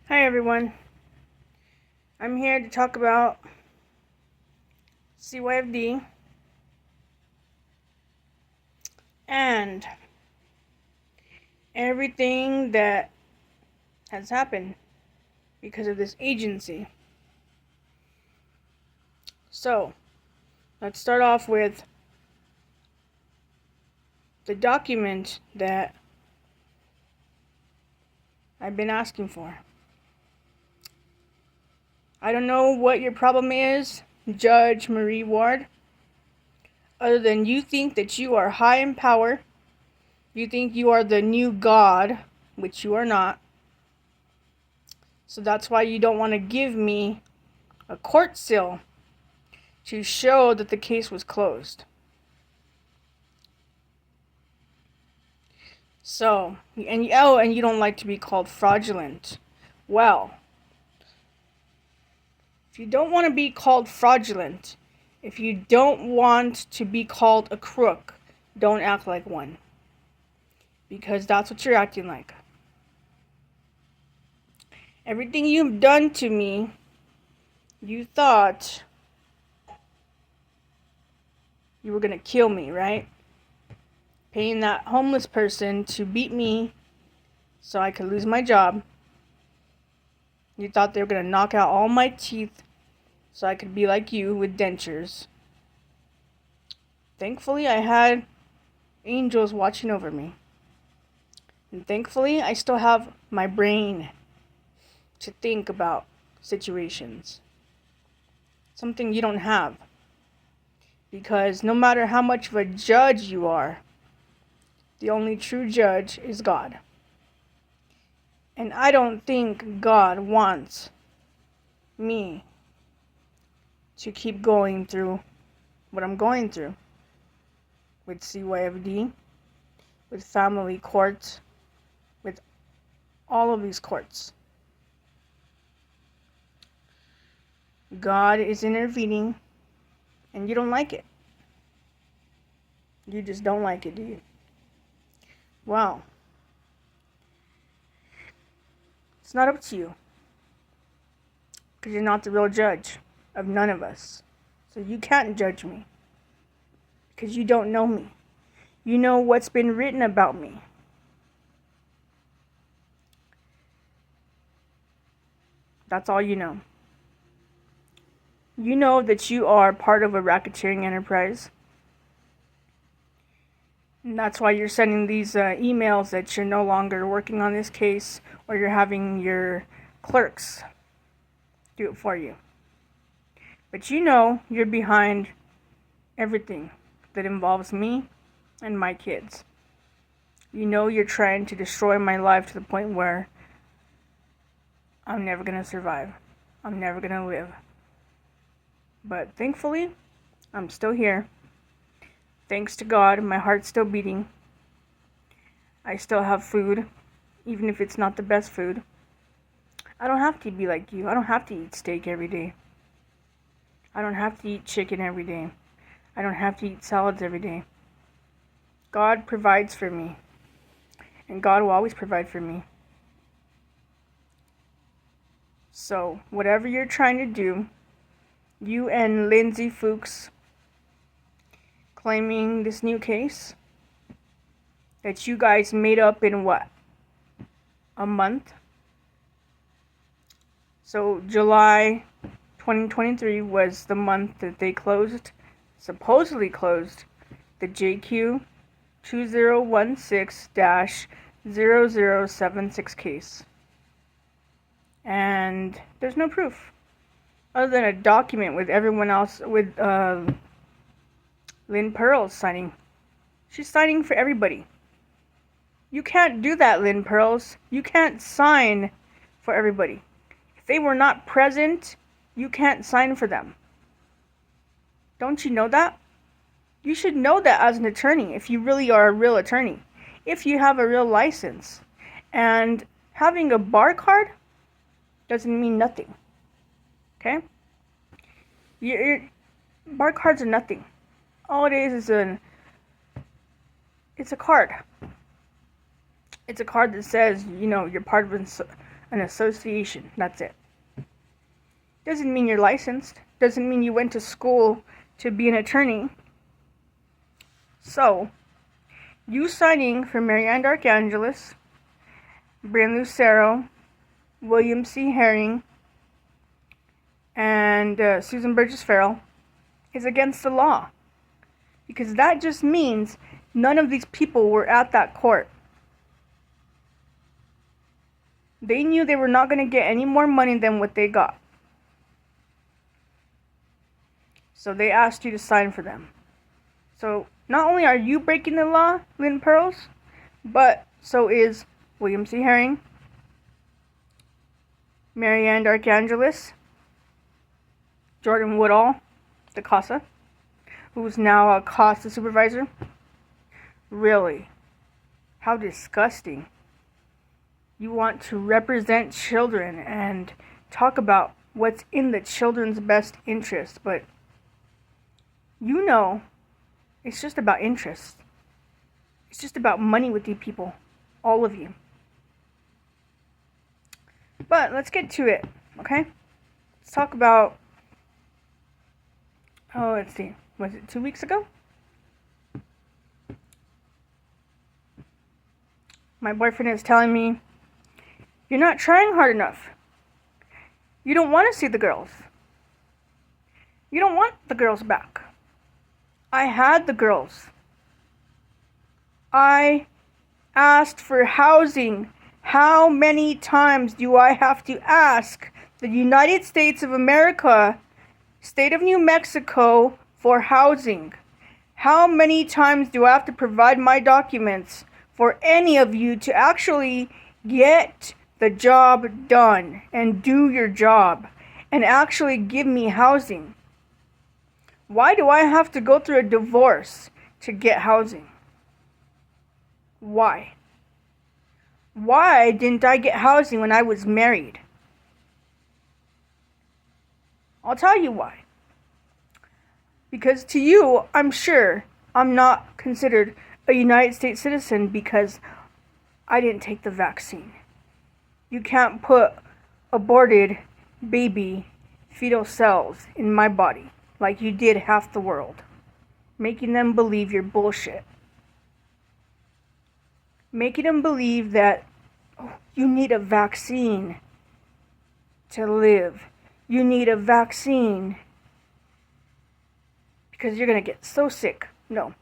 Hi everyone, I'm here to talk about CYFD and everything that has happened because of this agency. So, let's start off with the document that I've been asking for. I don't know what your problem is, Judge Marie Ward, other than you think that you are high in power. You think you are the new God, which you are not. So that's why you don't want to give me a court seal to show that the case was closed. So, and you don't like to be called fraudulent. Well, if you don't want to be called fraudulent, if you don't want to be called a crook, don't act like one. Because that's what you're acting like. Everything you've done to me, you thought you were going to kill me, right? Paying that homeless person to beat me so I could lose my job. You thought they were going to knock out all my teeth so I could be like you with dentures. Thankfully, I had angels watching over me. And thankfully, I still have my brain to think about situations. Something you don't have. Because no matter how much of a judge you are, the only true judge is God. And I don't think God wants me to keep going through what I'm going through with CYFD, with family courts, with all of these courts. God is intervening, and you don't like it. You just don't like it, do you? Well, it's not up to you, because you're not the real judge of none of us. So you can't judge me, because you don't know me. You know what's been written about me. That's all you know. You know that you are part of a racketeering enterprise. And that's why you're sending these emails that you're no longer working on this case, or you're having your clerks do it for you. But you know you're behind everything that involves me and my kids. You know you're trying to destroy my life to the point where I'm never going to survive. I'm never going to live. But thankfully, I'm still here. Thanks to God, my heart's still beating. I still have food, even if it's not the best food. I don't have to be like you. I don't have to eat steak every day. I don't have to eat chicken every day. I don't have to eat salads every day. God provides for me. And God will always provide for me. So, whatever you're trying to do, you and Lindsay Fuchs claiming this new case that you guys made up in what? A month? So July 2023 was the month that they supposedly closed, the JQ 2016-0076 case. And there's no proof other than a document with everyone else, with Lynn Pearls signing. She's signing for everybody. You can't do that, Lynn Pearls. You can't sign for everybody. If they were not present, you can't sign for them. Don't you know that? You should know that as an attorney, if you really are a real attorney. If you have a real license. And having a bar card doesn't mean nothing. Okay? Your bar cards are nothing. All it is it's a card. It's a card that says, you're part of an association. That's it. Doesn't mean you're licensed. Doesn't mean you went to school to be an attorney. So, you signing for Mary Ann Archangelis, Brand Lucero, William C. Herring, and Susan Burgess Farrell is against the law. Because that just means none of these people were at that court. They knew they were not going to get any more money than what they got. So they asked you to sign for them. So not only are you breaking the law, Lynn Pearls, but so is William C. Herring, Mary Ann Archangelis, Jordan Woodall, the CASA, who's now a CASA supervisor. Really? How disgusting. You want to represent children and talk about what's in the children's best interest, but you know it's just about interest. It's just about money with you people. All of you. But let's get to it, okay? Let's talk about, let's see. Was it 2 weeks ago? My boyfriend is telling me, you're not trying hard enough. You don't want to see the girls. You don't want the girls back. I had the girls. I asked for housing. How many times do I have to ask the United States of America, state of New Mexico, for housing? How many times do I have to provide my documents for any of you to actually get the job done and do your job and actually give me housing? Why do I have to go through a divorce to get housing? Why? Why didn't I get housing when I was married? I'll tell you why. Because to you, I'm sure I'm not considered a United States citizen because I didn't take the vaccine. You can't put aborted baby fetal cells in my body like you did half the world, making them believe you're bullshit. Making them believe that you need a vaccine to live. You need a vaccine because you're going to get so sick. No.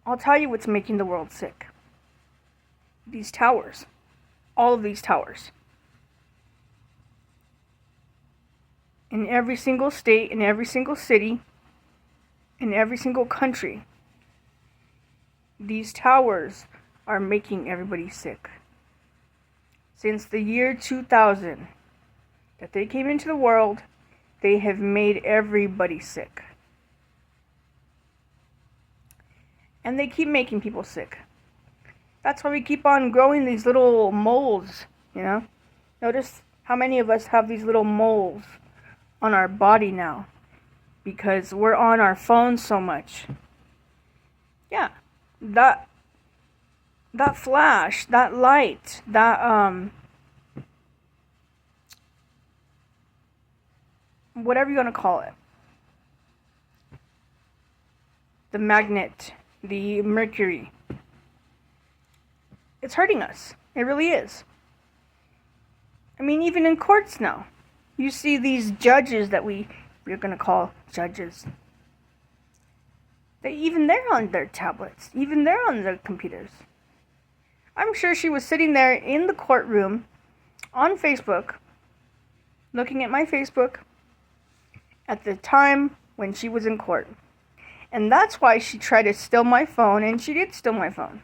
I'll tell you what's making the world sick. These towers. All of these towers. In every single state, in every single city, in every single country, these towers are making everybody sick. Since the year 2000 that they came into the world, they have made everybody sick. And they keep making people sick. That's why we keep on growing these little moles, you know? Notice how many of us have these little moles on our body now because we're on our phones so much. Yeah, that flash, that light, that whatever you want to call it, the magnet, the mercury, it's hurting us. It really is. I mean, even in courts now, you see these judges that we're going to call judges. They're on their tablets. Even they're on their computers. I'm sure she was sitting there in the courtroom on Facebook, looking at my Facebook at the time when she was in court. And that's why she tried to steal my phone, and she did steal my phone.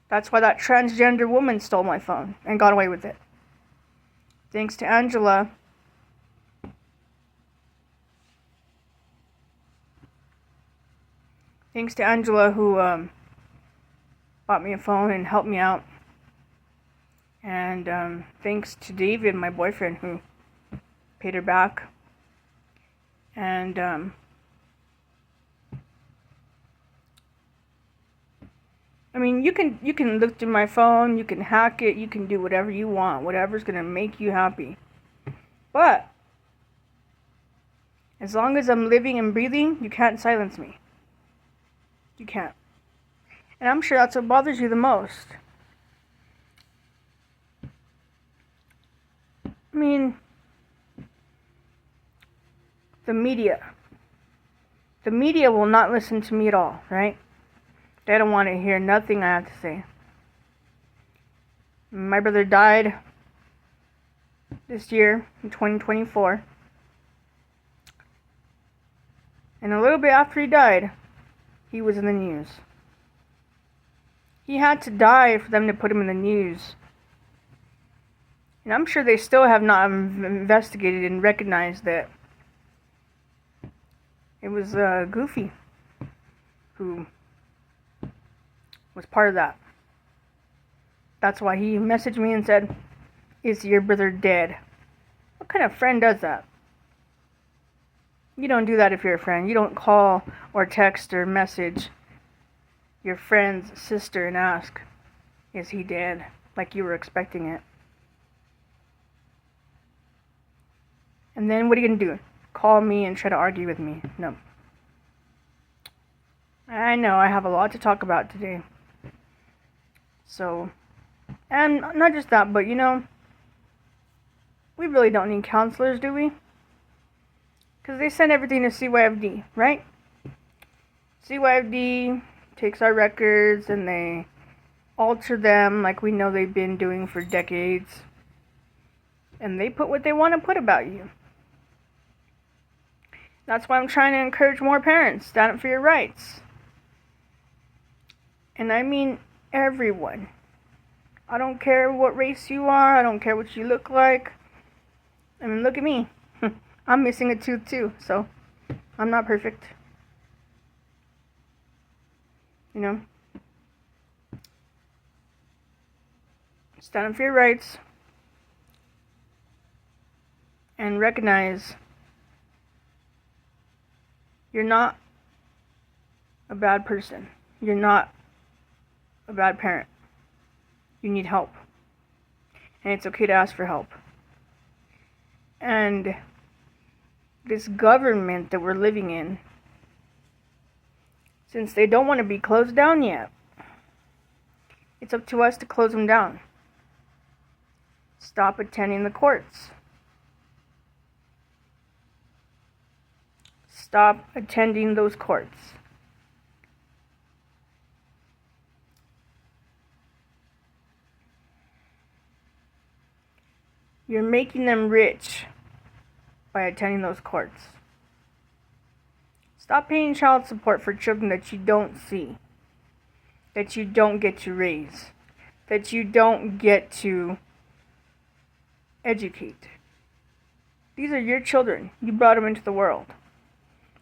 That's why that transgender woman stole my phone and got away with it. Thanks to Angela. Thanks to Angela who bought me a phone and helped me out. And thanks to David, my boyfriend, who paid her back. And I mean, you can look through my phone, you can hack it, you can do whatever you want, whatever's gonna make you happy. But as long as I'm living and breathing, you can't silence me. You can't. And I'm sure that's what bothers you the most. I mean, the media. The media will not listen to me at all, right? They don't want to hear nothing I have to say. My brother died this year in 2024. And a little bit after he died, he was in the news. He had to die for them to put him in the news. And I'm sure they still have not investigated and recognized that it was Goofy who was part of that. That's why he messaged me and said, "Is your brother dead?" What kind of friend does that? You don't do that if you're a friend. You don't call or text or message your friend's sister and ask, "Is he dead?" like you were expecting it. And then what are you going to do? Call me and try to argue with me? No. I know I have a lot to talk about today. So, and not just that, but we really don't need counselors, do we? Because they send everything to CYFD, right? CYFD takes our records and they alter them like we know they've been doing for decades. And they put what they want to put about you. That's why I'm trying to encourage more parents. Stand up for your rights. And I mean everyone. I don't care what race you are. I don't care what you look like. I mean, look at me. I'm missing a tooth too, so I'm not perfect. Stand up for your rights. And recognize you're not a bad person. You're not a bad parent. You need help. And it's okay to ask for help. And this government that we're living in, since they don't want to be closed down yet, it's up to us to close them down. Stop attending the courts. Stop attending those courts. You're making them rich by attending those courts. Stop paying child support for children that you don't see, that you don't get to raise, that you don't get to educate. These are your children. You brought them into the world.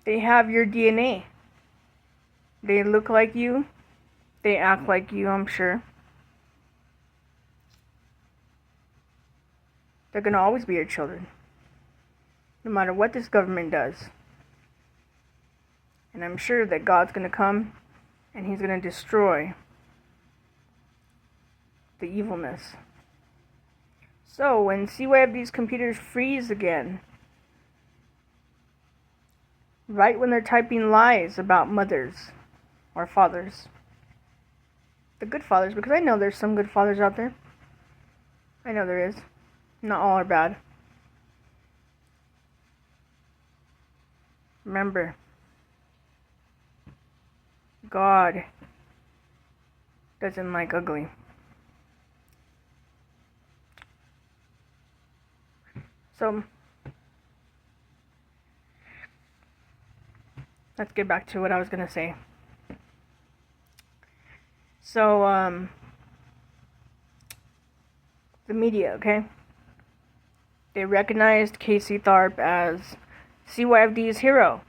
They have your DNA. They look like you. They act like you, I'm sure. They're going to always be your children, no matter what this government does. And I'm sure that God's going to come and He's going to destroy the evilness. So when CYFD's computers freeze again, right when they're typing lies about mothers or fathers, the good fathers, because I know there's some good fathers out there. I know there is. Not all are bad. Remember, God doesn't like ugly. So, let's get back to what I was going to say. So, the media, okay? They recognized Casey Tharpe as CYFD's hero.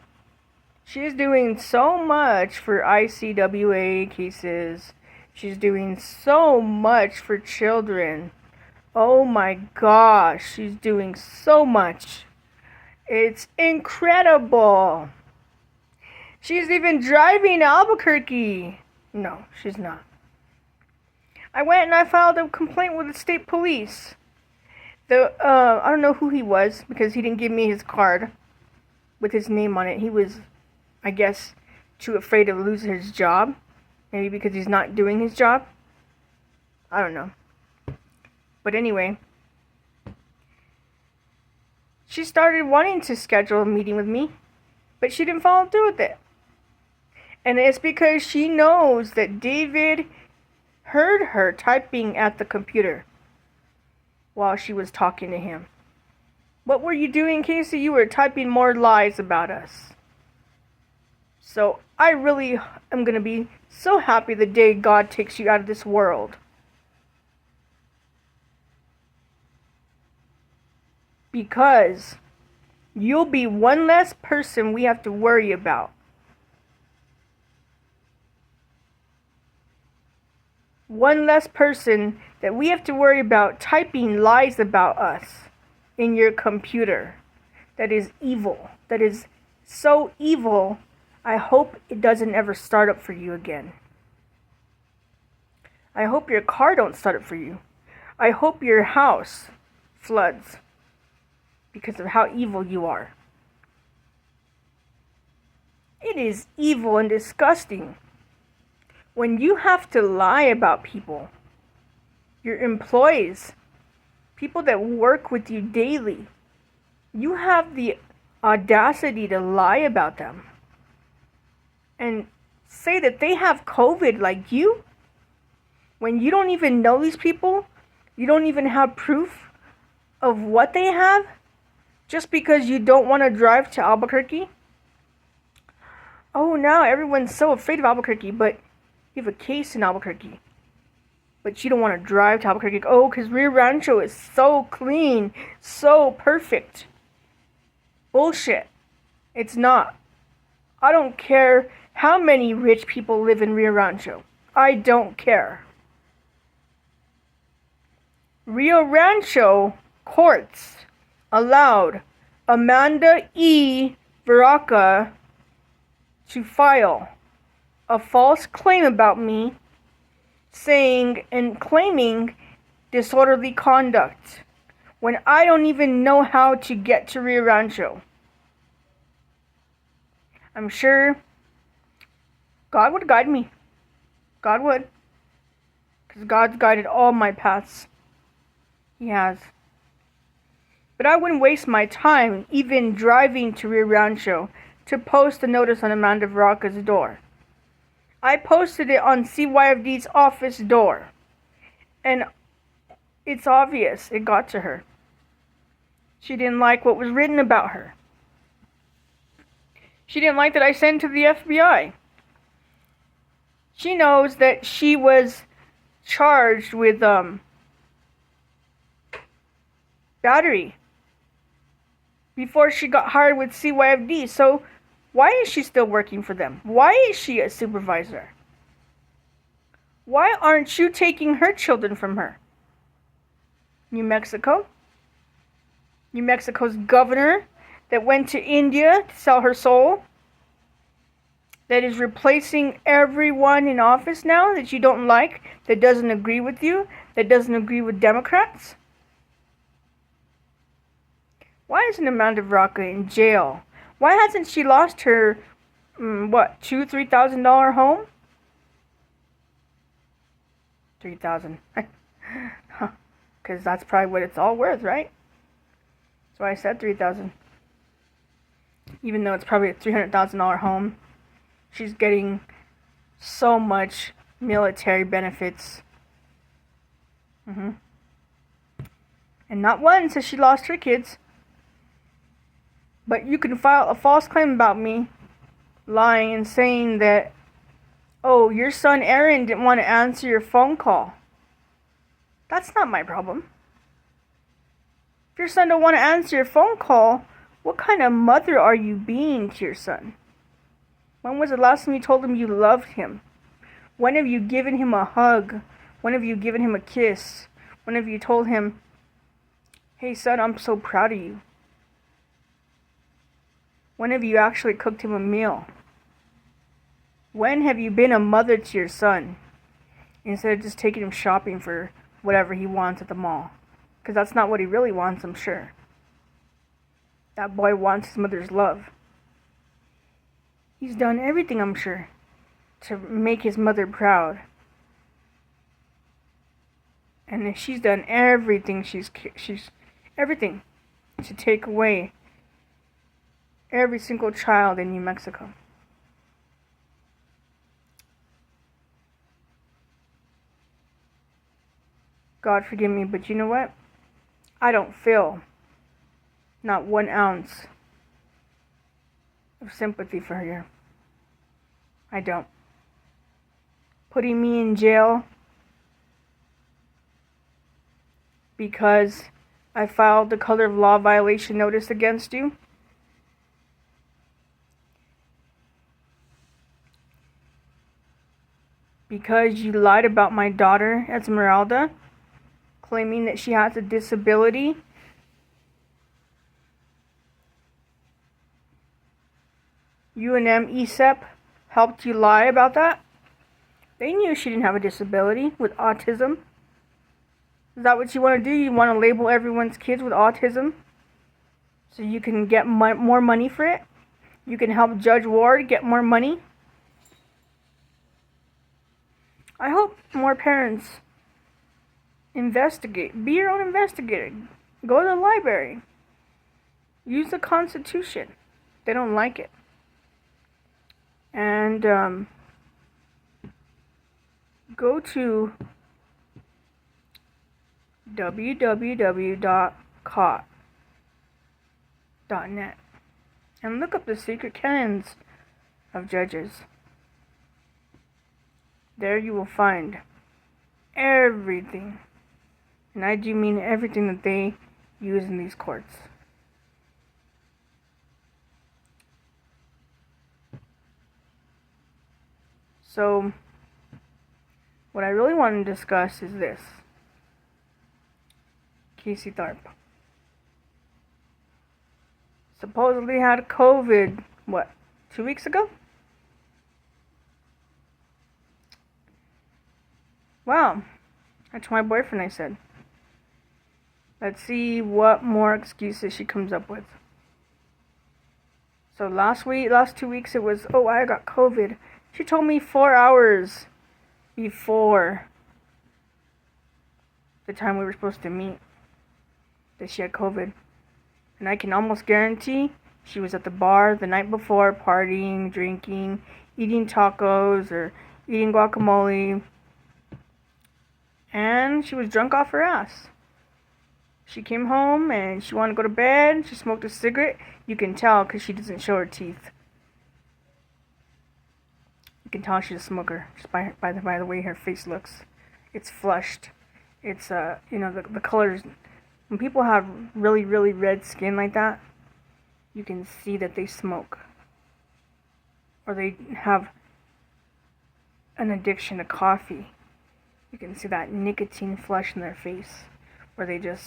She's doing so much for ICWA cases. She's doing so much for children. Oh my gosh, she's doing so much. It's incredible. She's even driving Albuquerque. No, she's not. I went and I filed a complaint with the state police. I don't know who he was because he didn't give me his card with his name on it. He was, I guess, too afraid of losing his job. Maybe because he's not doing his job. I don't know. But anyway, she started wanting to schedule a meeting with me, but she didn't follow through with it. And it's because she knows that David heard her typing at the computer while she was talking to him. What were you doing, Casey? You were typing more lies about us. So I really am going to be so happy the day God takes you out of this world. Because you'll be one less person we have to worry about. One less person that we have to worry about typing lies about us in your computer. That is evil. That is so evil. I hope it doesn't ever start up for you again. I hope your car don't start up for you. I hope your house floods because of how evil you are. It is evil and disgusting when you have to lie about people, your employees, people that work with you daily. You have the audacity to lie about them and say that they have COVID like you, when you don't even know these people, you don't even have proof of what they have, just because you don't want to drive to Albuquerque. Oh, now everyone's so afraid of Albuquerque, but you have a case in Albuquerque. But you don't want to drive to Albuquerque. Oh, because Rio Rancho is so clean, so perfect. Bullshit. It's not. I don't care how many rich people live in Rio Rancho. I don't care. Rio Rancho courts allowed Amanda E. Veraca to file a false claim about me, saying and claiming disorderly conduct when I don't even know how to get to Rio Rancho. I'm sure God would guide me. God would. Because God's guided all my paths. He has. But I wouldn't waste my time even driving to Rio Rancho to post a notice on Amanda Veraca's door. I posted it on CYFD's office door. And it's obvious it got to her. She didn't like what was written about her. She didn't like that I sent to the FBI. She knows that she was charged with battery before she got hired with CYFD. So why is she still working for them? Why is she a supervisor? Why aren't you taking her children from her? New Mexico? New Mexico's governor that went to India to sell her soul? That is replacing everyone in office now that you don't like, that doesn't agree with you, that doesn't agree with Democrats? Why isn't Amanda Veraca in jail? Why hasn't she lost her, $2,000-$3,000 home? 3,000. Because that's probably what it's all worth, right? That's why I said 3,000. Even though it's probably a $300,000 home, she's getting so much military benefits. And not once has she lost her kids. But you can file a false claim about me, lying and saying that, oh, your son Aaron didn't want to answer your phone call. That's not my problem. If your son don't want to answer your phone call, what kind of mother are you being to your son? When was the last time you told him you loved him? When have you given him a hug? When have you given him a kiss? When have you told him, hey son, I'm so proud of you? When have you actually cooked him a meal? When have you been a mother to your son? instead of just taking him shopping for whatever he wants at the mall. Because that's not what he really wants, I'm sure. That boy wants his mother's love. He's done everything, I'm sure, to make his mother proud. And she's done everything, she's everything to take away every single child in New Mexico. God forgive me, but you know what? I don't feel not 1 ounce of sympathy for her. I don't. Putting me in jail because I filed the color of law violation notice against you. Because you lied about my daughter, Esmeralda, claiming that she has a disability. UNM ESEP helped you lie about that. They knew she didn't have a disability with autism. Is that what you want to do? You want to label everyone's kids with autism so you can get more money for it? You can help Judge Ward get more money? I hope more parents investigate. Be your own investigator. Go to the library. Use the Constitution. They don't like it. And go to www.caught.net and look up the secret canons of judges. There you will find everything, and I do mean everything that they use in these courts. So, what I really want to discuss is this. M Tharpe supposedly had COVID, 2 weeks ago? Wow. That's my boyfriend, I said. Let's see what more excuses she comes up with. So last 2 weeks, it was, I got COVID. She told me 4 hours before the time we were supposed to meet that she had COVID. And I can almost guarantee she was at the bar the night before, partying, drinking, eating tacos or eating guacamole. And she was drunk off her ass. She came home and she wanted to go to bed. She smoked a cigarette. You can tell because she doesn't show her teeth. You can tell she's a smoker just by the way her face looks. It's flushed. It's the colors. When people have really, really red skin like that, you can see that they smoke. Or they have an addiction to coffee. You can see that nicotine flush in their face. Where they're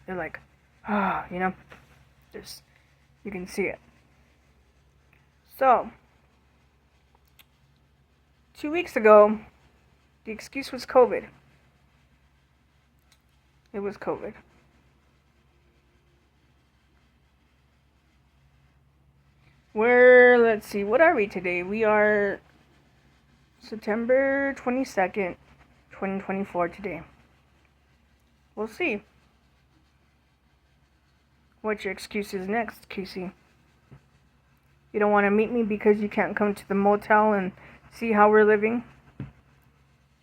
like, you can see it. So, 2 weeks ago, the excuse was COVID. It was COVID. Let's see, what are we today? We are September 22nd, 2024 today. We'll see what your excuse is next, Casey. You don't want to meet me because you can't come to the motel and see how we're living?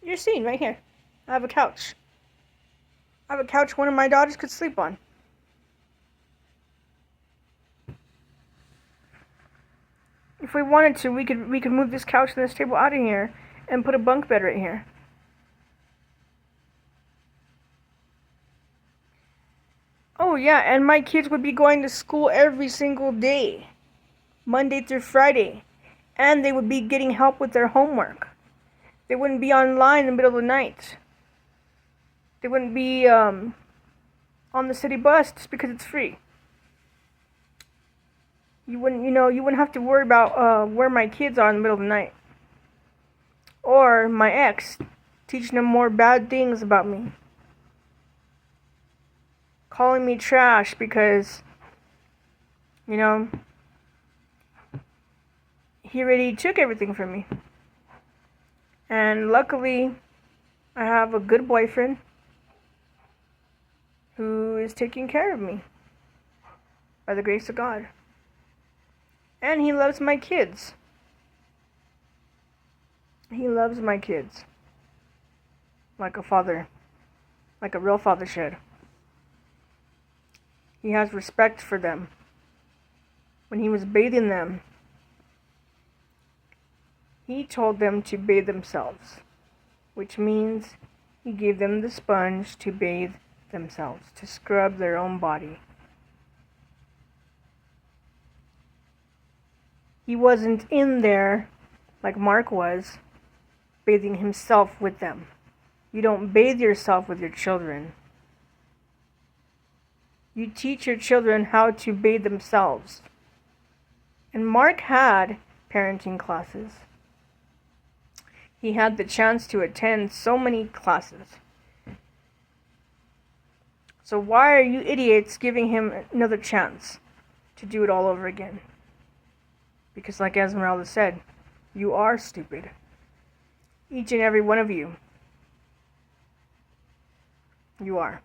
You're seeing right here. I have a couch. I have a couch one of my daughters could sleep on. If we wanted to, we could move this couch and this table out of here and put a bunk bed right here. Oh yeah, and my kids would be going to school every single day, Monday through Friday, and they would be getting help with their homework. They wouldn't be online in the middle of the night. They wouldn't be on the city bus just because it's free. You wouldn't have to worry about where my kids are in the middle of the night. Or my ex teaching them more bad things about me, calling me trash because, you know, he already took everything from me. And luckily, I have a good boyfriend who is taking care of me by the grace of God. And he loves my kids. He loves my kids like a father, like a real father should. He has respect for them. When he was bathing them, he told them to bathe themselves, which means he gave them the sponge to bathe themselves, to scrub their own body. He wasn't in there like Mark was, bathing himself with them. You don't bathe yourself with your children. You teach your children how to bathe themselves. And Mark had parenting classes. He had the chance to attend so many classes. So why are you idiots giving him another chance to do it all over again? Because like Esmeralda said, you are stupid. Each and every one of you. You are.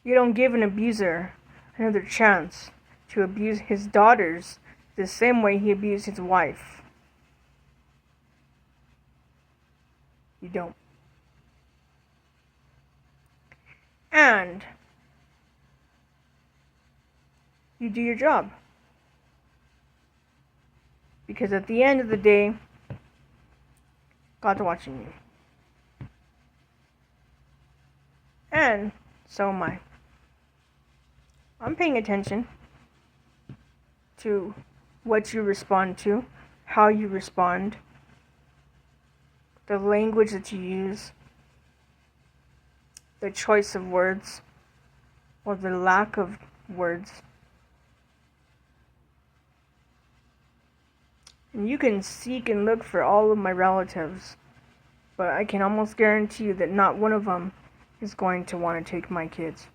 You don't give an abuser another chance to abuse his daughters the same way he abused his wife. You don't. And you do your job. Because at the end of the day, God's watching you. And so am I. I'm paying attention to what you respond to, how you respond, the language that you use, the choice of words, or the lack of words. And you can seek and look for all of my relatives, but I can almost guarantee you that not one of them is going to want to take my kids.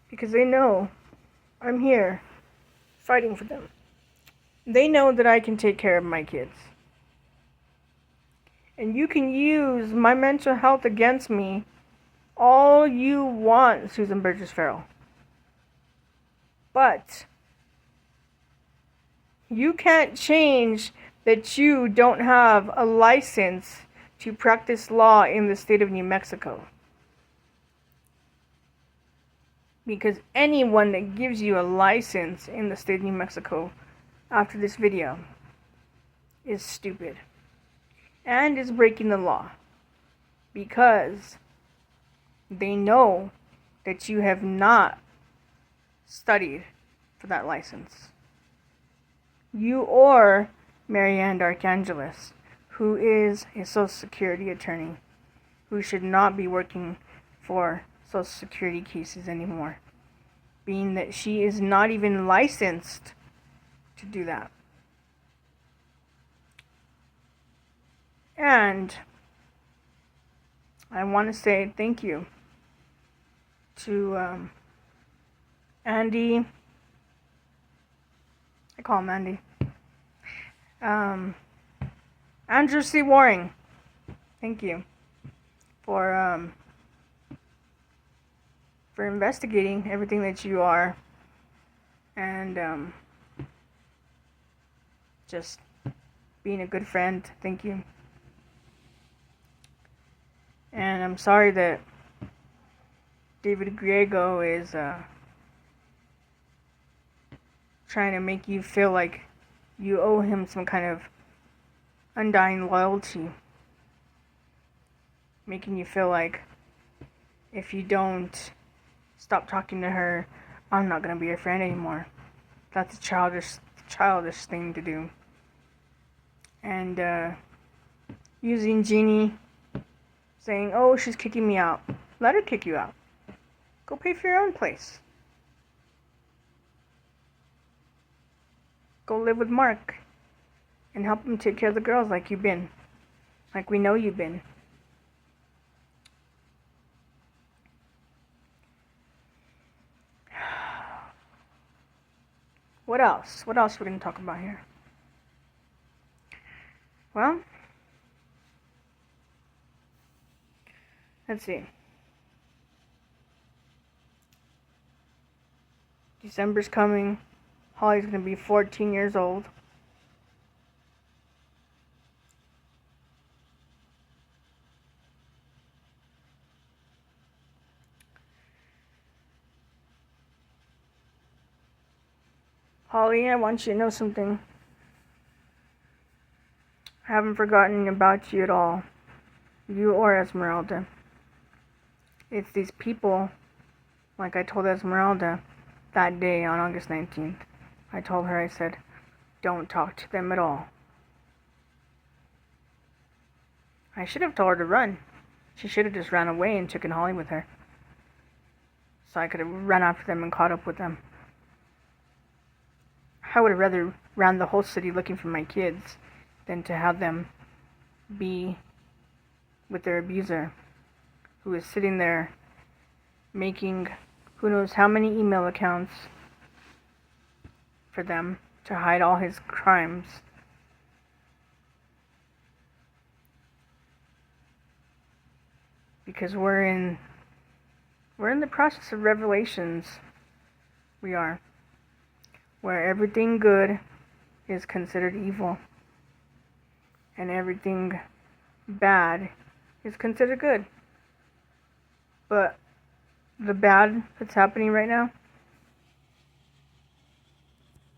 Because they know I'm here fighting for them. They know that I can take care of my kids. And you can use my mental health against me all you want, Susan Burgess Farrell. But you can't change that you don't have a license to practice law in the state of New Mexico. Because anyone that gives you a license in the state of New Mexico after this video is stupid and is breaking the law, because they know that you have not studied for that license. You or Marianne Archangelis, who is a Social Security attorney, who should not be working for Social Security cases anymore, being that she is not even licensed to do that. And I want to say thank you to Andy. I call him Andy. Andrew C. Waring. Thank you for investigating everything that you are, and just being a good friend. Thank you. And I'm sorry that David Griego is trying to make you feel like you owe him some kind of undying loyalty. Making you feel like if you don't stop talking to her, I'm not going to be your friend anymore. That's a childish thing to do. And using Jeannie, saying, oh, she's kicking me out. Let her kick you out. Go pay for your own place. Go live with Mark and help him take care of the girls like you've been. like we know you've been. What else? What else are we going to talk about here? Well, let's see. December's coming. Holly's going to be 14 years old. Holly, I want you to know something. I haven't forgotten about you at all. You or Esmeralda. It's these people, like I told Esmeralda that day on August 19th. I told her, I said, don't talk to them at all. I should have told her to run. She should have just ran away and taken Holly with her. So I could have run after them and caught up with them. I would have rather ran the whole city looking for my kids than to have them be with their abuser, who is sitting there making who knows how many email accounts for them to hide all his crimes. Because we're in the process of revelations. We are. Where everything good is considered evil. And everything bad is considered good. But the bad that's happening right now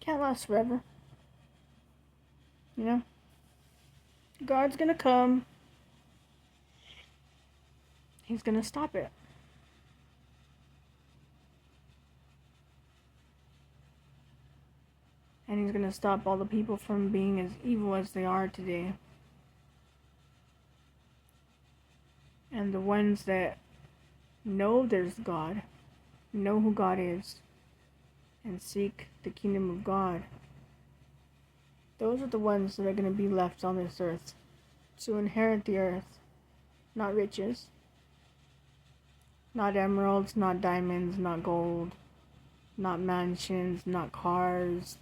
can't last forever. You know? God's gonna come. He's gonna stop it. And he's gonna stop all the people from being as evil as they are today. And the ones that know there's God, know who God is, and seek the kingdom of God, those are the ones that are going to be left on this earth to inherit the earth. Not riches, not emeralds, not diamonds, not gold, not mansions, not cars,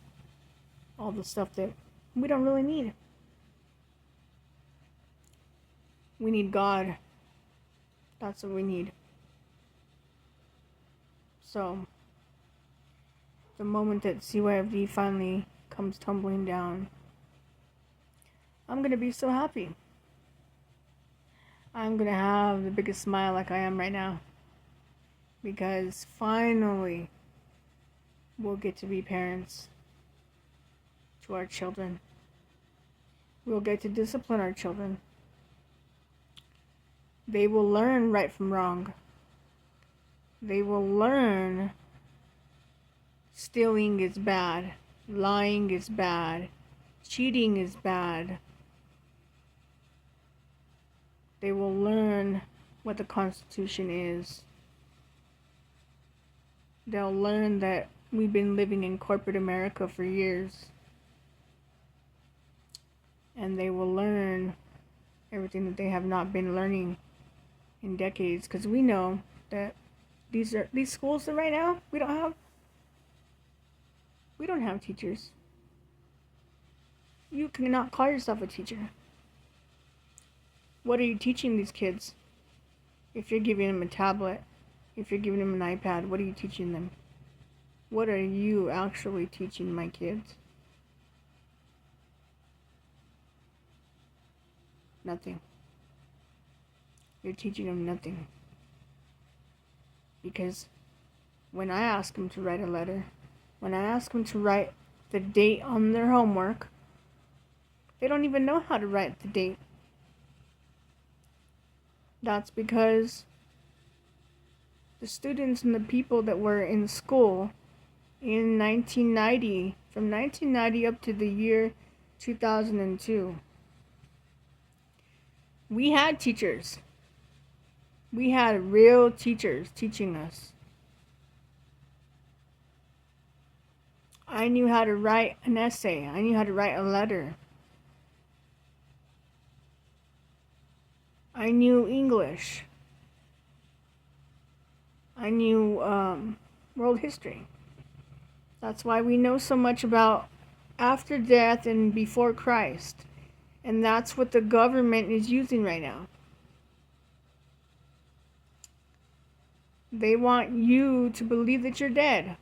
all the stuff that we don't really need. We need God. That's what we need. So, the moment that CYFD finally comes tumbling down, I'm going to be so happy. I'm going to have the biggest smile like I am right now. Because finally, we'll get to be parents to our children. We'll get to discipline our children. They will learn right from wrong. They will learn stealing is bad, lying is bad, cheating is bad. They will learn what the Constitution is. They'll learn that we've been living in corporate America for years. And they will learn everything that they have not been learning in decades. Because we know that these schools that right now we don't have teachers. You cannot call yourself a teacher. What are you teaching these kids? If you're giving them a tablet, if you're giving them an iPad, what are you teaching them? What are you actually teaching my kids? Nothing. You're teaching them nothing. Because when I ask them to write a letter, when I ask them to write the date on their homework, they don't even know how to write the date. That's because the students and the people that were in school in 1990, from 1990 up to the year 2002, we had teachers. We had real teachers teaching us. I knew how to write an essay. I knew how to write a letter. I knew English. I knew world history. That's why we know so much about after death and before Christ. And that's what the government is using right now. They want you to believe that you're dead.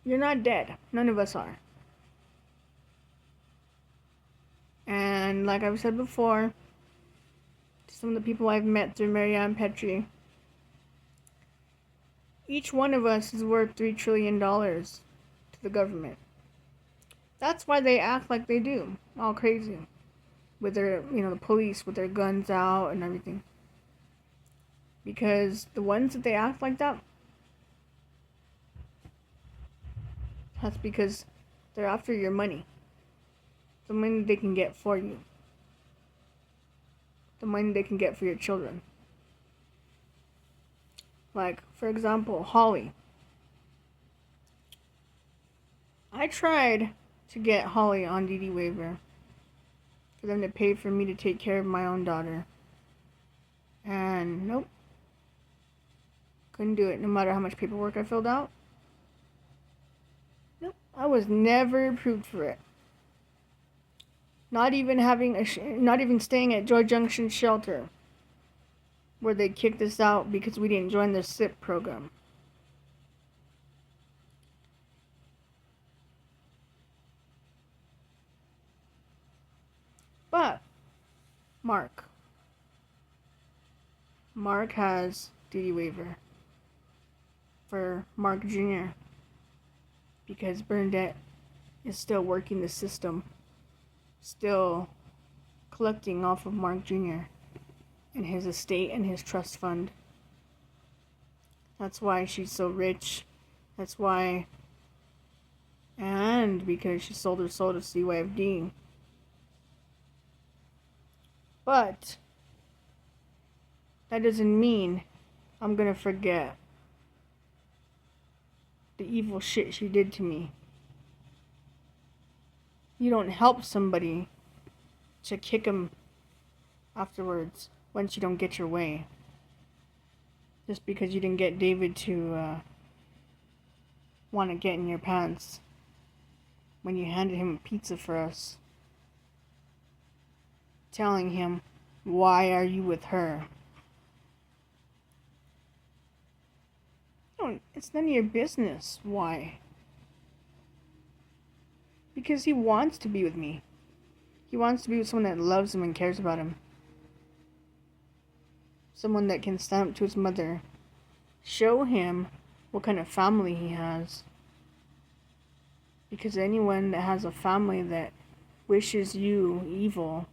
You're not dead. None of us are. And like I've said before, some of the people I've met through Marianne Petrie, each one of us is worth $3 trillion to the government. That's why they act like they do, all crazy, with their, the police with their guns out and everything. Because the ones that they act like that, that's because they're after your money. The money they can get for you. The money they can get for your children. Like, for example, Holly. I tried to get Holly on DD waiver for them to pay for me to take care of my own daughter. And nope. Couldn't do it no matter how much paperwork I filled out. Nope. I was never approved for it. Not even staying at Joy Junction shelter, where they kicked us out because we didn't join their SIP program. But Mark has DD waiver for Mark Jr. because Bernadette is still working the system, still collecting off of Mark Jr. and his estate and his trust fund. That's why she's so rich. That's why, and because she sold her soul to CYFD. But that doesn't mean I'm gonna forget the evil shit she did to me. You don't help somebody to kick them afterwards once you don't get your way. Just because you didn't get David to want to get in your pants when you handed him a pizza for us, telling him, why are you with her? No, it's none of your business why. Because he wants to be with me. He wants to be with someone that loves him and cares about him. Someone that can stand up to his mother. Show him what kind of family he has. Because anyone that has a family that wishes you evil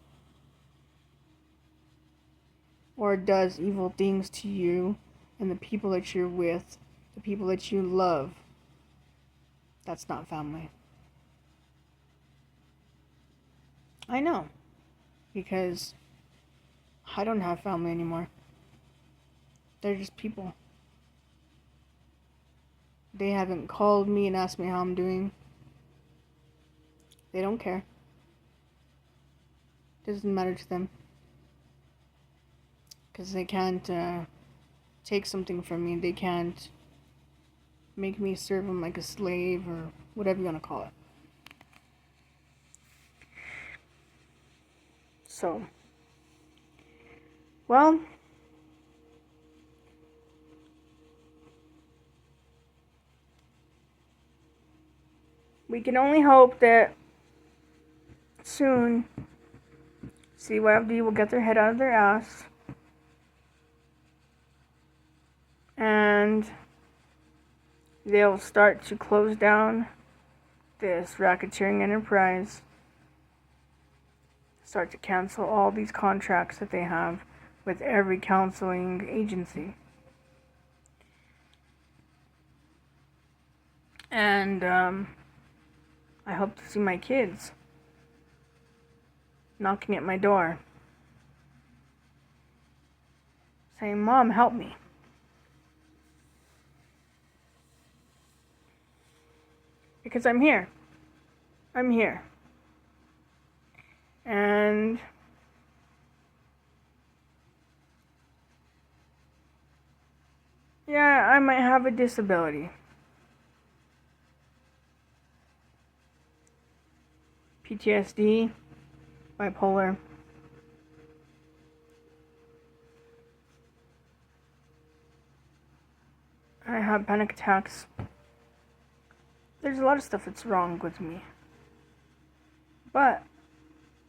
or does evil things to you and the people that you're with, the people that you love, that's not family. I know, because I don't have family anymore. They're just people. They haven't called me and asked me how I'm doing. They don't care. Doesn't matter to them. Because they can't take something from me. They can't make me serve them like a slave or whatever you want to call it. So, well, we can only hope that soon CYFD will get their head out of their ass and they'll start to close down this racketeering enterprise, start to cancel all these contracts that they have with every counseling agency. And I hope to see my kids knocking at my door saying, Mom, help me. Because I'm here. I'm here. And I might have a disability. PTSD, bipolar. I have panic attacks. There's a lot of stuff that's wrong with me. But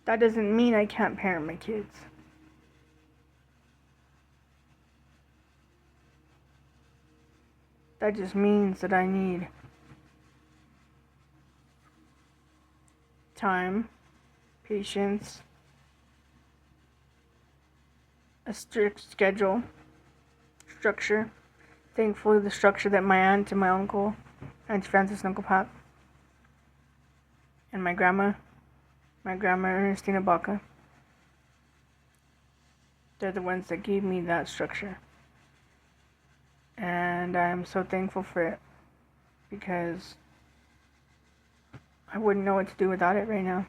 that doesn't mean I can't parent my kids. That just means that I need time, patience, a strict schedule, structure. Thankfully, the structure that my aunt and my uncle, Auntie Francis and Uncle Pat, and my grandma Ernestina Baca, they're the ones that gave me that structure. And I'm so thankful for it, because I wouldn't know what to do without it right now.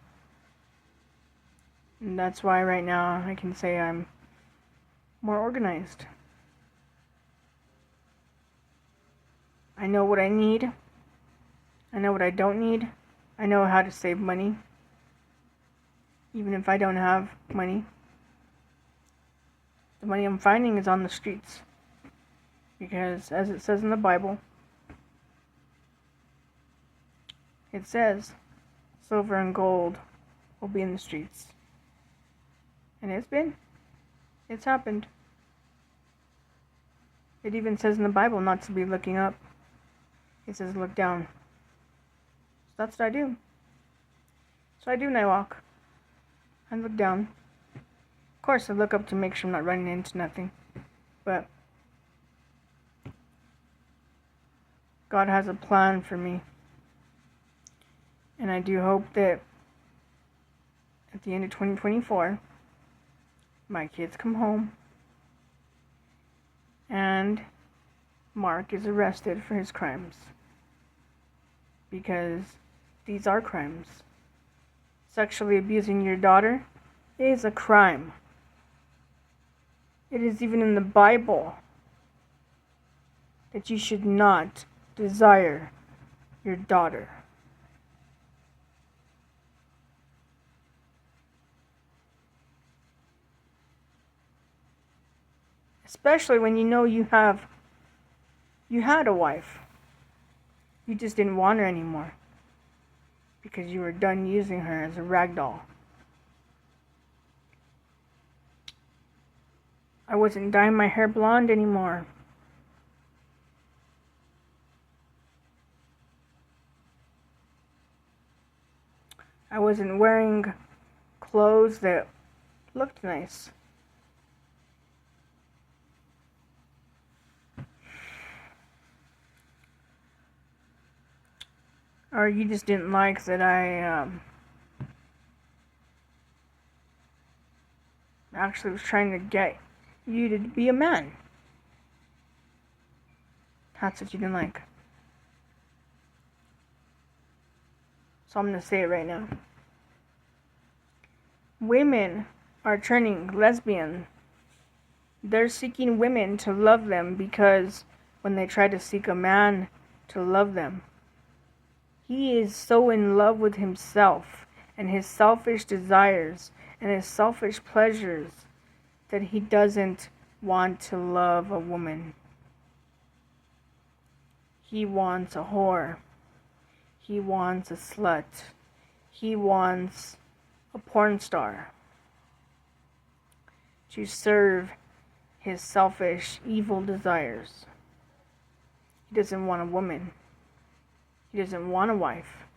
And that's why right now I can say I'm more organized. I know what I need. I know what I don't need. I know how to save money, even if I don't have money. The money I'm finding is on the streets. Because as it says in the Bible, it says silver and gold will be in the streets. And it's happened. It even says in the Bible not to be looking up. It says look down. So that's what I do. So I do when I walk. I look down. Of course I look up to make sure I'm not running into nothing. But God has a plan for me. And I do hope that at the end of 2024, my kids come home and Mark is arrested for his crimes. Because these are crimes. Sexually abusing your daughter is a crime. It is even in the Bible that you should not desire your daughter. Especially when you know you had a wife. You just didn't want her anymore because you were done using her as a rag doll. I wasn't dyeing my hair blonde anymore. I wasn't wearing clothes that looked nice. Or you just didn't like that I actually was trying to get you to be a man. That's what you didn't like. So I'm going to say it right now. Women are turning lesbian. They're seeking women to love them because when they try to seek a man to love them, he is so in love with himself and his selfish desires and his selfish pleasures that he doesn't want to love a woman. He wants a whore. He wants a slut. He wants a porn star to serve his selfish, evil desires. He doesn't want a woman. He doesn't want a wife.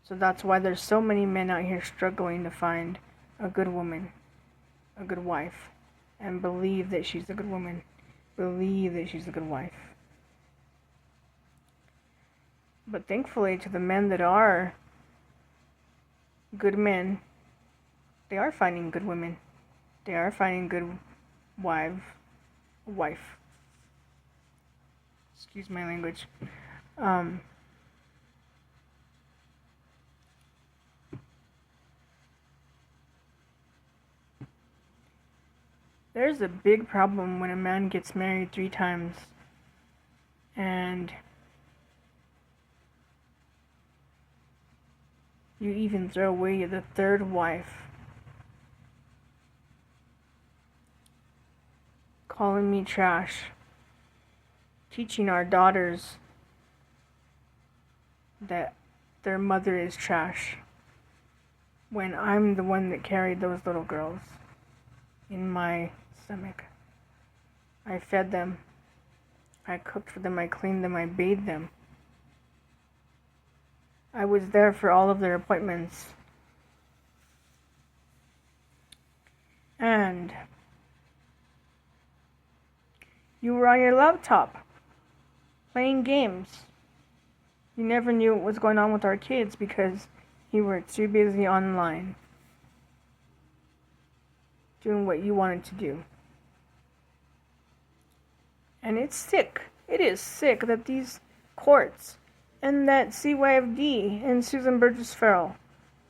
So that's why there's so many men out here struggling to find a good woman, a good wife, and believe that she's a good woman, believe that she's a good wife. But thankfully, to the men that are good men, they are finding good women. They are finding good wife. Excuse my language. There's a big problem when a man gets married 3 times and you even throw away the 3rd wife. Calling me trash. Teaching our daughters that their mother is trash. When I'm the one that carried those little girls in my stomach. I fed them. I cooked for them. I cleaned them. I bathed them. I was there for all of their appointments. And you were on your laptop playing games. You never knew what was going on with our kids because you were too busy online doing what you wanted to do. And it's sick. It is sick that these courts and that CYFD and Susan Burgess Farrell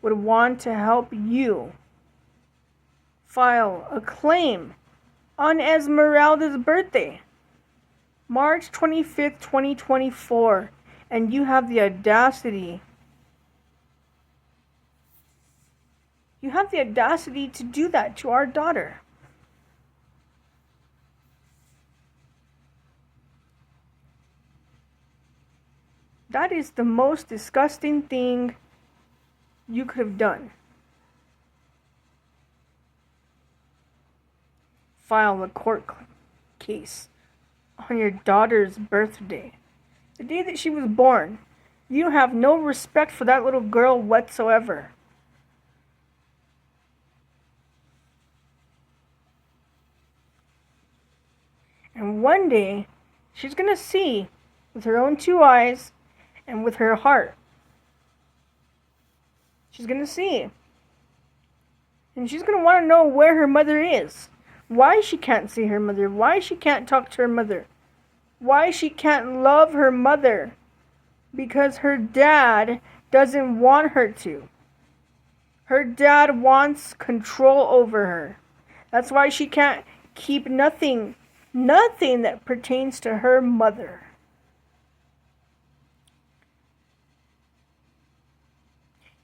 would want to help you file a claim on Esmeralda's birthday, March 25th, 2024, and you have the audacity to do that to our daughter. That is the most disgusting thing you could have done. File a court case on your daughter's birthday, the day that she was born. You have no respect for that little girl whatsoever. And one day, she's going to see with her own 2 eyes and with her heart. She's going to see. And she's going to want to know where her mother is. Why she can't see her mother. Why she can't talk to her mother. Why she can't love her mother. Because her dad doesn't want her to. Her dad wants control over her. That's why she can't keep nothing that pertains to her mother.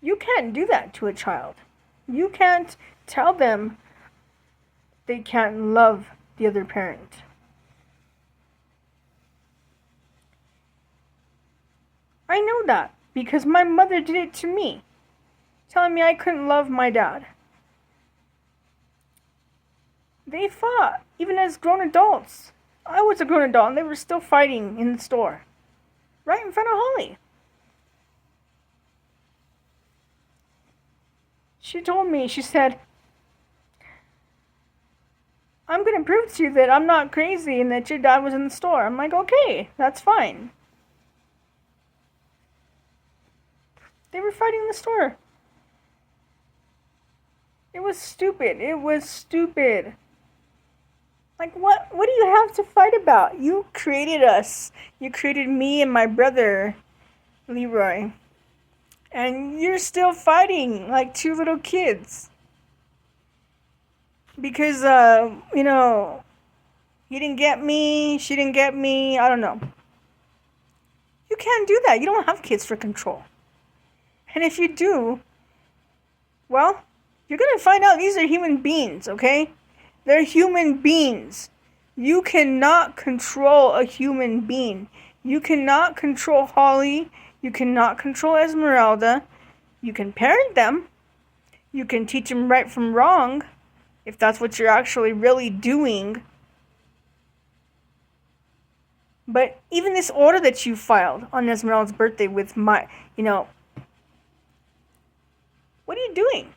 You can't do that to a child. You can't tell them they can't love the other parent. I know that because my mother did it to me, telling me I couldn't love my dad. They fought, even as grown adults. I was a grown adult and they were still fighting in the store, right in front of Holly. She told me, she said, I'm going to prove to you that I'm not crazy and that your dad was in the store. I'm like, okay, that's fine. They were fighting in the store. It was stupid. Like, what do you have to fight about? You created us. You created me and my brother, Leroy. And you're still fighting like 2 little kids. Because, he didn't get me, she didn't get me, I don't know. You can't do that. You don't have kids for control. And if you do, well, you're going to find out these are human beings, okay? They're human beings. You cannot control a human being. You cannot control Holly. You cannot control Esmeralda. You can parent them. You can teach them right from wrong, if that's what you're actually really doing. But even this order that you filed on Esmeralda's birthday with my, what are you doing?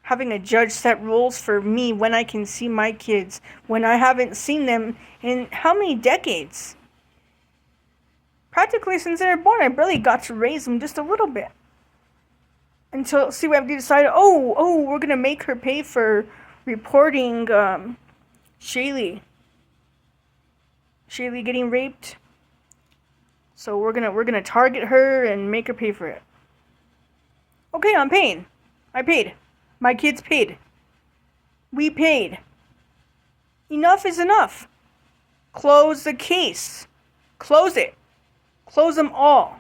Having a judge set rules for me when I can see my kids, when I haven't seen them in how many decades? Practically since they were born, I barely got to raise them just a little bit. Until CYFD decided, we're going to make her pay for reporting Shaylee getting raped. So we're gonna target her and make her pay for it. Okay, I'm paying. I paid. My kids paid. We paid. Enough is enough. Close the case. Close it. Close them all.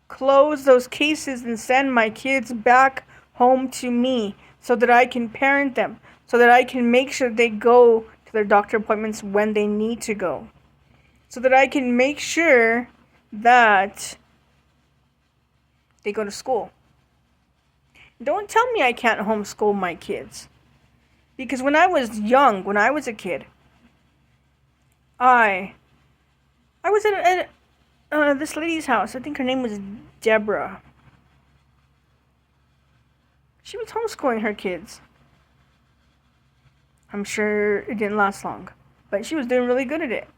Close those cases and send my kids back home to me so that I can parent them, so that I can make sure they go to their doctor appointments when they need to go, so that I can make sure that they go to school. Don't tell me I can't homeschool my kids. Because when I was young, when I was a kid, I was at this lady's house. I think her name was Deborah. She was homeschooling her kids. I'm sure it didn't last long, but she was doing really good at it.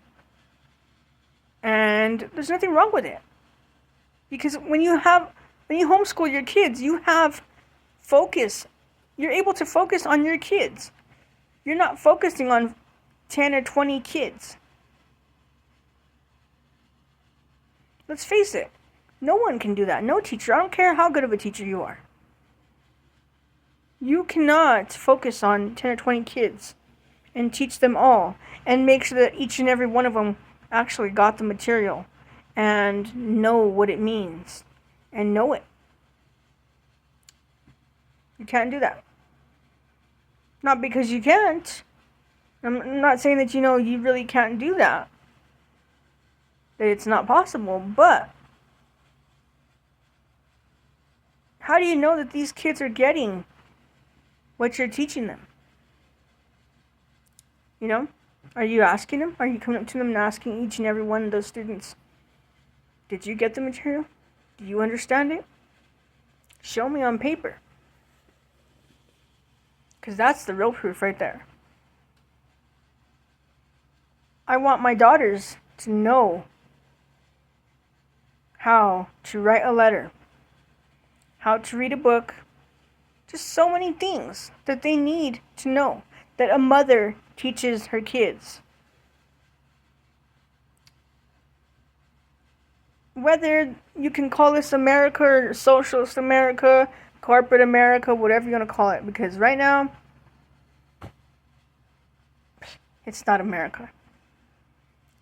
And there's nothing wrong with it. Because when you homeschool your kids, you have focus. You're able to focus on your kids. You're not focusing on 10 or 20 kids. Let's face it. No one can do that. No teacher. I don't care how good of a teacher you are. You cannot focus on 10 or 20 kids and teach them all and make sure that each and every one of them actually got the material and know what it means and know it. You can't do that. Not because you can't. I'm not saying that you really can't do that. That it's not possible, but how do you know that these kids are getting what you're teaching them? Are you asking them? Are you coming up to them and asking each and every one of those students, did you get the material? Do you understand it? Show me on paper. Because that's the real proof right there. I want my daughters to know how to write a letter, how to read a book, just so many things that they need to know that a mother teaches her kids. Whether you can call this America or socialist America, corporate America, whatever you want to call it, because right now, it's not America.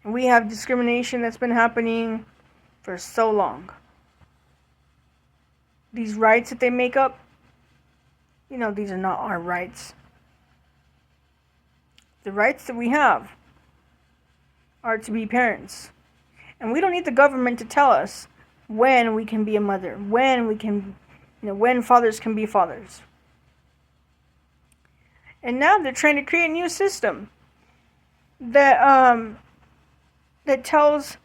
And we have discrimination that's been happening for so long. These rights that they make up, these are not our rights. The rights that we have are to be parents. And we don't need the government to tell us when we can be a mother, when we can, when fathers can be fathers. And now they're trying to create a new system that tells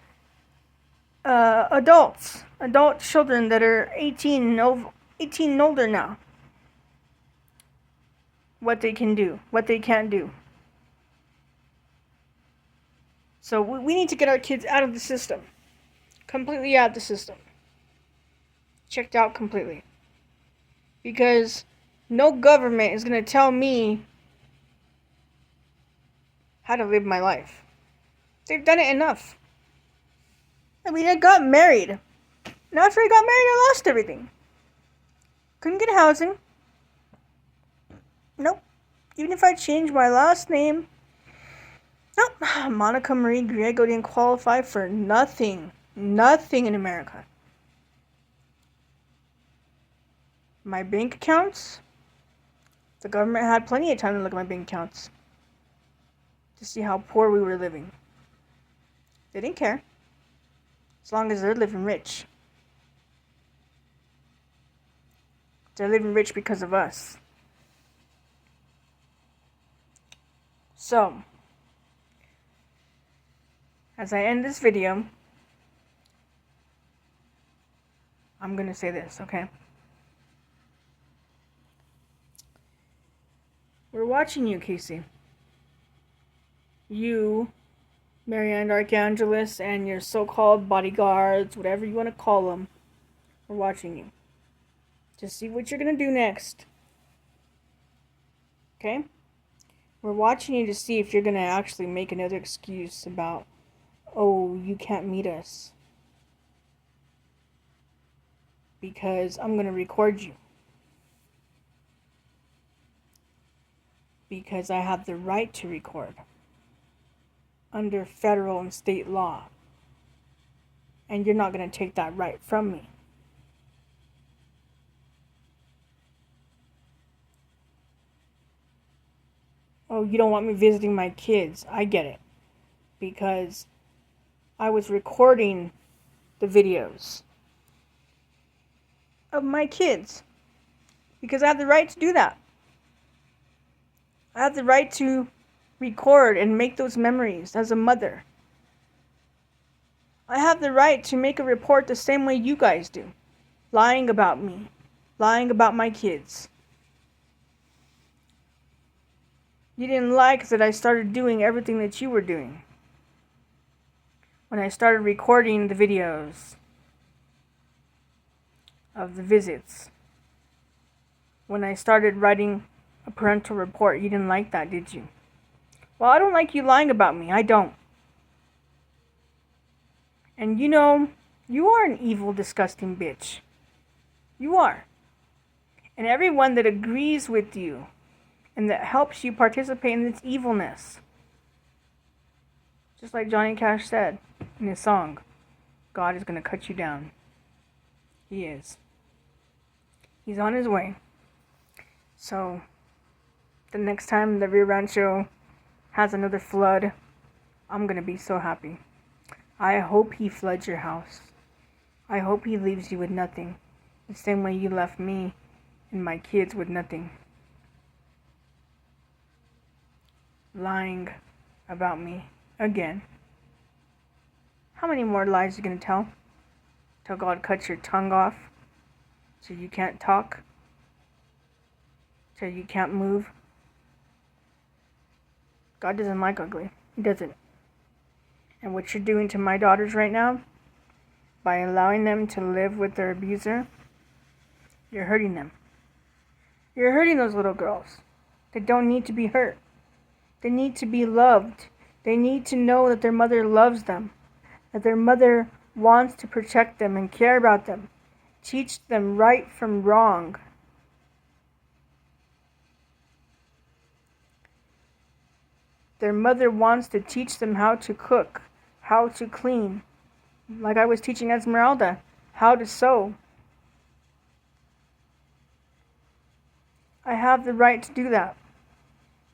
adult children that are 18 and older now, what they can do, what they can't do. So we need to get our kids out of the system. Completely out of the system. Checked out completely. Because no government is going to tell me how to live my life. They've done it enough. I got married. And after I got married, I lost everything. Couldn't get housing. Nope. Even if I changed my last name, nope. Monica Marie Griego didn't qualify for nothing. Nothing in America. My bank accounts, the government had plenty of time to look at my bank accounts to see how poor we were living. They didn't care. As long as they're living rich. They're living rich because of us. So, as I end this video, I'm going to say this, okay? We're watching you, Casey. You, Marianne Archangelis, and your so-called bodyguards, whatever you want to call them, we're watching you. To see what you're going to do next. Okay? We're watching you to see if you're going to actually make another excuse about, oh, you can't meet us. Because I'm going to record you. because I have the right to record under federal and state law. And you're not going to take that right from me. Oh, you don't want me visiting my kids. I get it. Because I was recording the videos of my kids. Because I have the right to do that. I have the right to record and make those memories as a mother. I have the right to make a report the same way you guys do. Lying about me. Lying about my kids. You didn't like that I started doing everything that you were doing. When I started recording the videos of the visits. When I started writing a parental report, you didn't like that, did you? Well, I don't like you lying about me. I don't. And you know, you are an evil, disgusting bitch. You are. And everyone that agrees with you and that helps you participate in this evilness. Just like Johnny Cash said in his song, God is going to cut you down. He is. He's on his way. So, the next time the Rio Rancho has another flood, I'm going to be so happy. I hope he floods your house. I hope he leaves you with nothing. The same way you left me and my kids with nothing. Lying about me again. How many more lies are you going to tell? Till God cuts your tongue off? So you can't talk? Till you can't move? God doesn't like ugly. He doesn't. And what you're doing to my daughters right now, by allowing them to live with their abuser, you're hurting them. You're hurting those little girls. They don't need to be hurt. They need to be loved. They need to know that their mother loves them. That their mother wants to protect them and care about them. Teach them right from wrong. Their mother wants to teach them how to cook, how to clean. Like I was teaching Esmeralda, how to sew. I have the right to do that.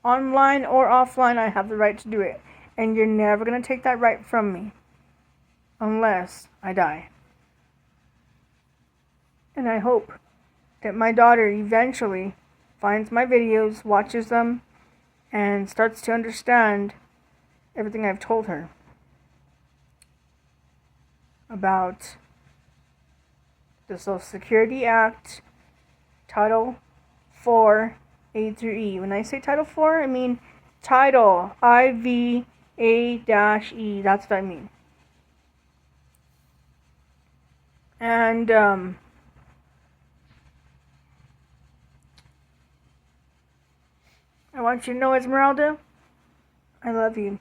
Online or offline, I have the right to do it. And you're never going to take that right from me. Unless I die. And I hope that my daughter eventually finds my videos, watches them, and starts to understand everything I've told her about the Social Security Act, Title 4, A through E. When I say Title 4, I mean Title IVA-E. That's what I mean. And I want you to know, Esmeralda, I love you.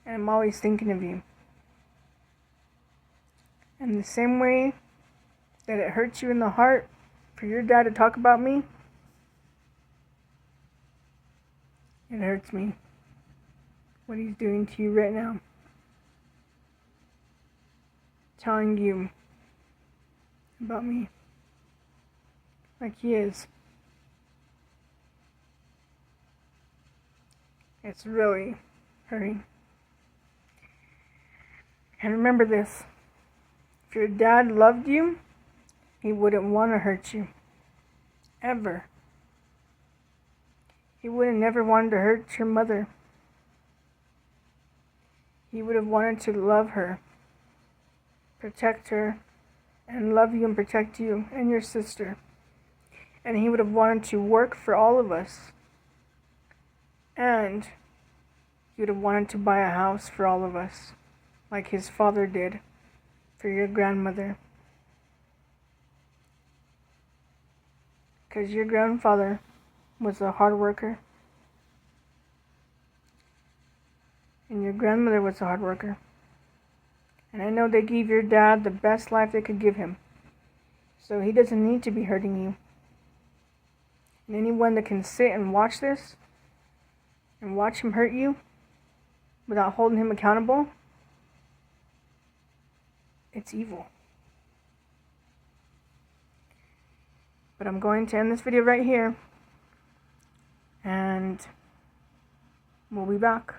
And I'm always thinking of you. And the same way that it hurts you in the heart for your dad to talk about me, it hurts me what he's doing to you right now. Telling you about me like he is. It's really hurting. And remember this. If your dad loved you, he wouldn't want to hurt you. Ever. He would have never wanted to hurt your mother. He would have wanted to love her, protect her, and love you and protect you and your sister. And he would have wanted to work for all of us. And he would have wanted to buy a house for all of us, like his father did for your grandmother. Because your grandfather was a hard worker. And your grandmother was a hard worker. And I know they gave your dad the best life they could give him. So he doesn't need to be hurting you. And anyone that can sit and watch this and watch him hurt you without holding him accountable, it's evil. But I'm going to end this video right here, and we'll be back.